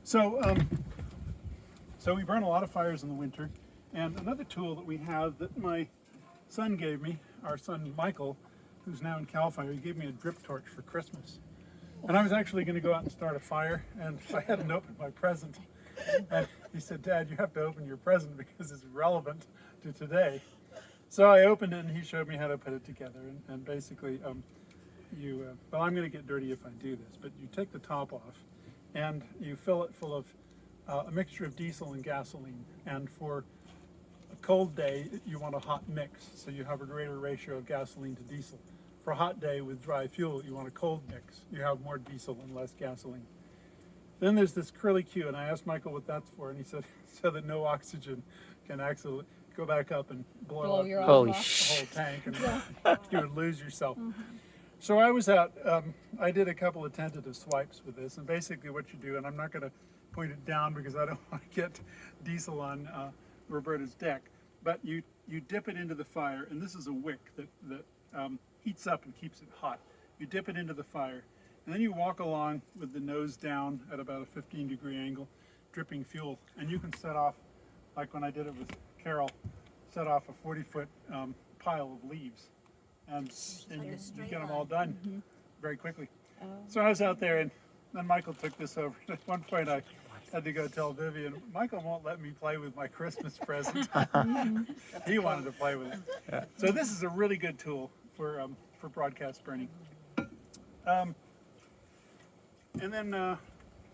So, so we burn a lot of fires in the winter. And another tool that we have that my son gave me, our son Michael, who's now in Cal Fire, he gave me a drip torch for Christmas. And I was actually going to go out and start a fire, and I hadn't opened my present. And he said, "Dad, you have to open your present because it's relevant to today." So I opened it, and he showed me how to put it together. And basically, well, I'm going to get dirty if I do this, but you take the top off, and you fill it full of a mixture of diesel and gasoline. And for a cold day, you want a hot mix, so you have a greater ratio of gasoline to diesel. For a hot day with dry fuel, you want a cold mix. You have more diesel and less gasoline. Then there's this curly Q, and I asked Michael what that's for, and he said so that no oxygen can actually go back up and blow up your the Holy whole tank, and you would lose yourself. So I was out, I did a couple of tentative swipes with this, and basically what you do, and I'm not going to point it down because I don't want to get diesel on Roberta's deck, but you dip it into the fire, and this is a wick that heats up and keeps it hot. You dip it into the fire, and then you walk along with the nose down at about a 15-degree angle, dripping fuel, and you can set off, like when I did it with Carol, set off a 40-foot pile of leaves, and you get them all done very quickly. So I was out there, and then Michael took this over. At one point, I had to go tell Vivian, Michael won't let me play with my Christmas present. He wanted to play with it. So this is a really good tool for broadcast burning. And then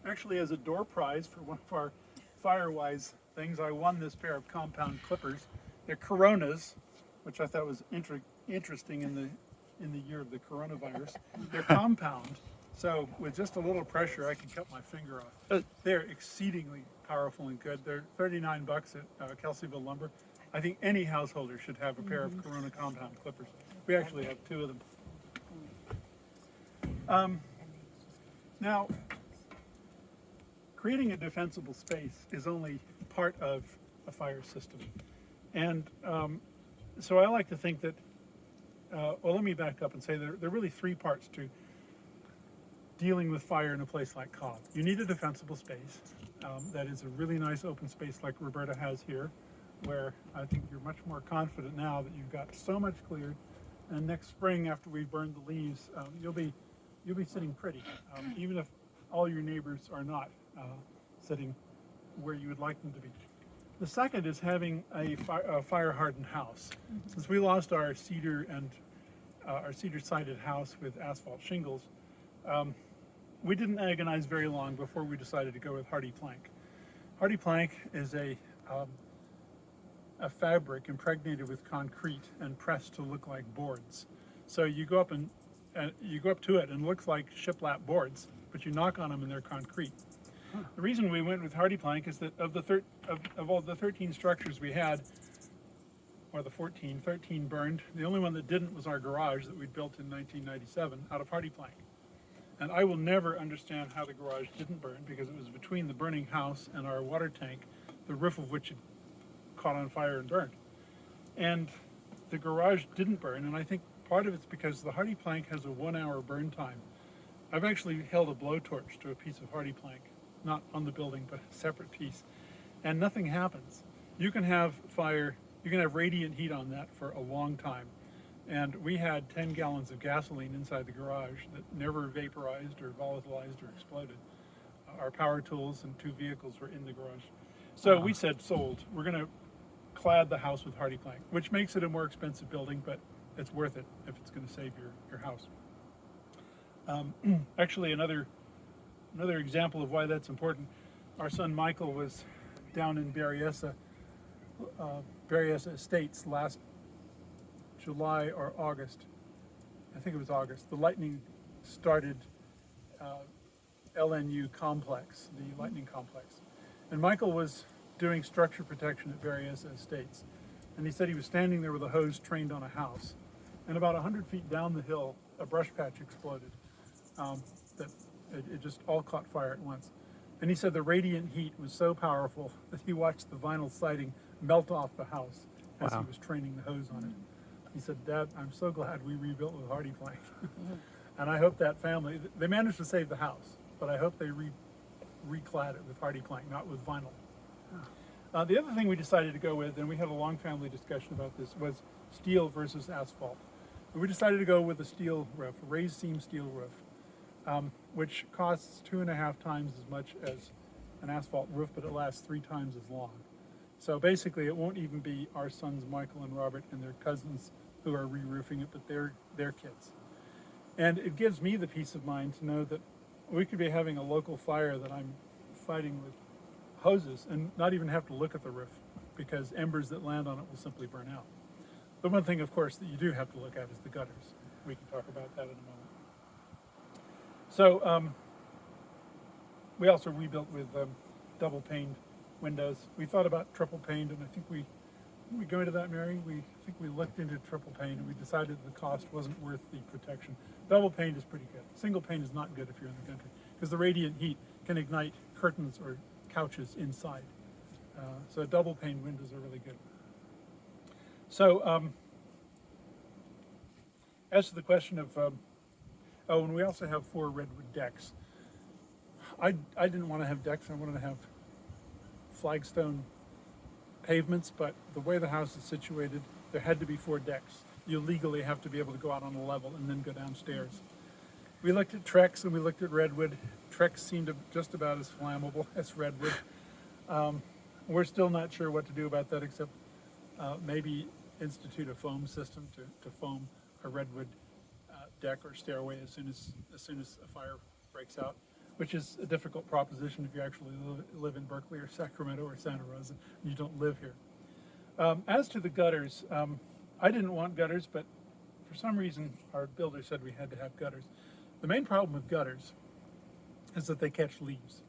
actually as a door prize for one of our Firewise things, I won this pair of compound clippers. They're Coronas, which I thought was interesting in the year of the coronavirus. They're compound, so with just a little pressure, I can cut my finger off. They're exceedingly powerful and good. They're $39 at Kelseyville Lumber. I think any householder should have a pair of Corona compound clippers. We actually have two of them. Now, creating a defensible space is only part of a fire system. And so I like to think that, well, let me back up and say there are really three parts to dealing with fire in a place like Cobb. You need a defensible space. That is a really nice open space like Roberta has here, where I think you're much more confident now that you've got so much cleared. And next spring, after we've burned the leaves, you'll be sitting pretty, even if all your neighbors are not sitting where you would like them to be. The second is having a fire-hardened house. Since we lost our cedar and our cedar-sided house with asphalt shingles, we didn't agonize very long before we decided to go with hardy plank. Hardy plank is a fabric impregnated with concrete and pressed to look like boards. So you go up to it and it looks like shiplap boards, but you knock on them and they're concrete. The reason we went with hardy plank is that of all the 13 structures we had, or the 13 burned. The only one that didn't was our garage that we built in 1997 out of hardy plank. And I will never understand how the garage didn't burn, because it was between the burning house and our water tank, the roof of which had caught on fire and burned. And the garage didn't burn, and I think part of it's because the hardy plank has a 1 hour burn time. I've actually held a blowtorch to a piece of hardy plank, not on the building, but a separate piece, and nothing happens. You can have radiant heat on that for a long time. And we had 10 gallons of gasoline inside the garage that never vaporized or volatilized or exploded. Our power tools and 2 vehicles were in the garage. So we said, sold. We're going to clad the house with hardy plank, which makes it a more expensive building, but it's worth it if it's going to save your house. Actually, another example of why that's important, our son Michael was down in Berryessa Estates last July or August. I think it was August. The lightning started LNU complex, the lightning complex. And Michael was doing structure protection at Berryessa Estates. And he said he was standing there with a hose trained on a house. And about 100 feet down the hill, a brush patch exploded. That it just all caught fire at once. And he said the radiant heat was so powerful that he watched the vinyl siding melt off the house as he was training the hose on it. He said, "Dad, I'm so glad we rebuilt with hardy plank." And I hope that family, they managed to save the house, but I hope they reclad it with hardy plank, not with vinyl. The other thing we decided to go with, and we had a long family discussion about this, was steel versus asphalt. And we decided to go with a steel roof, a raised seam steel roof, which costs 2.5 times as much as an asphalt roof, but it lasts 3 times as long. So basically, it won't even be our sons Michael and Robert and their cousins who are re-roofing it, but their kids. And it gives me the peace of mind to know that we could be having a local fire that I'm fighting with hoses and not even have to look at the roof, because embers that land on it will simply burn out. The one thing, of course, that you do have to look at is the gutters. We can talk about that in a moment. So we also rebuilt with double paned windows. We thought about triple paned, and I think we go into that, Mary? I think we looked into triple pane, and we decided the cost wasn't worth the protection. Double pane is pretty good. Single pane is not good if you're in the country, because the radiant heat can ignite curtains or couches inside. So double pane windows are really good. So as to the question of, oh, and we also have 4 redwood decks. I didn't want to have decks. I wanted to have flagstone pavements, but the way the house is situated, there had to be 4 decks. You legally have to be able to go out on a level and then go downstairs. We looked at Trex and we looked at redwood. Trex seemed just about as flammable as redwood. We're still not sure what to do about that, except maybe institute a foam system to foam a redwood deck or stairway as soon as a fire breaks out, which is a difficult proposition if you actually live in Berkeley or Sacramento or Santa Rosa and you don't live here. As to the gutters, I didn't want gutters, but for some reason our builder said we had to have gutters. The main problem with gutters is that they catch leaves.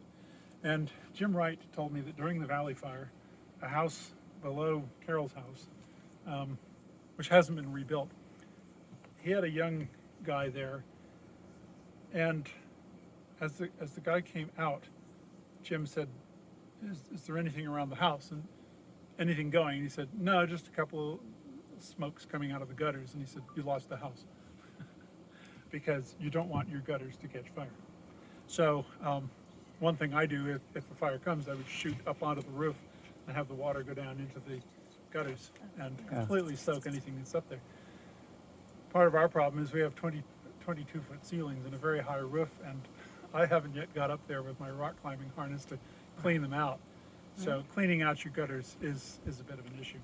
And Jim Wright told me that during the Valley Fire, a house below Carol's house, which hasn't been rebuilt, he had a young guy there, and as the guy came out, Jim said, is there anything around the house and anything going? And he said, no, just a couple of smokes coming out of the gutters. And he said, you lost the house because you don't want your gutters to catch fire. So one thing I do if a fire comes, I would shoot up onto the roof and have the water go down into the gutters and completely soak anything that's up there. Part of our problem is we have 22-foot ceilings and a very high roof, and I haven't yet got up there with my rock climbing harness to clean them out. So cleaning out your gutters is a bit of an issue.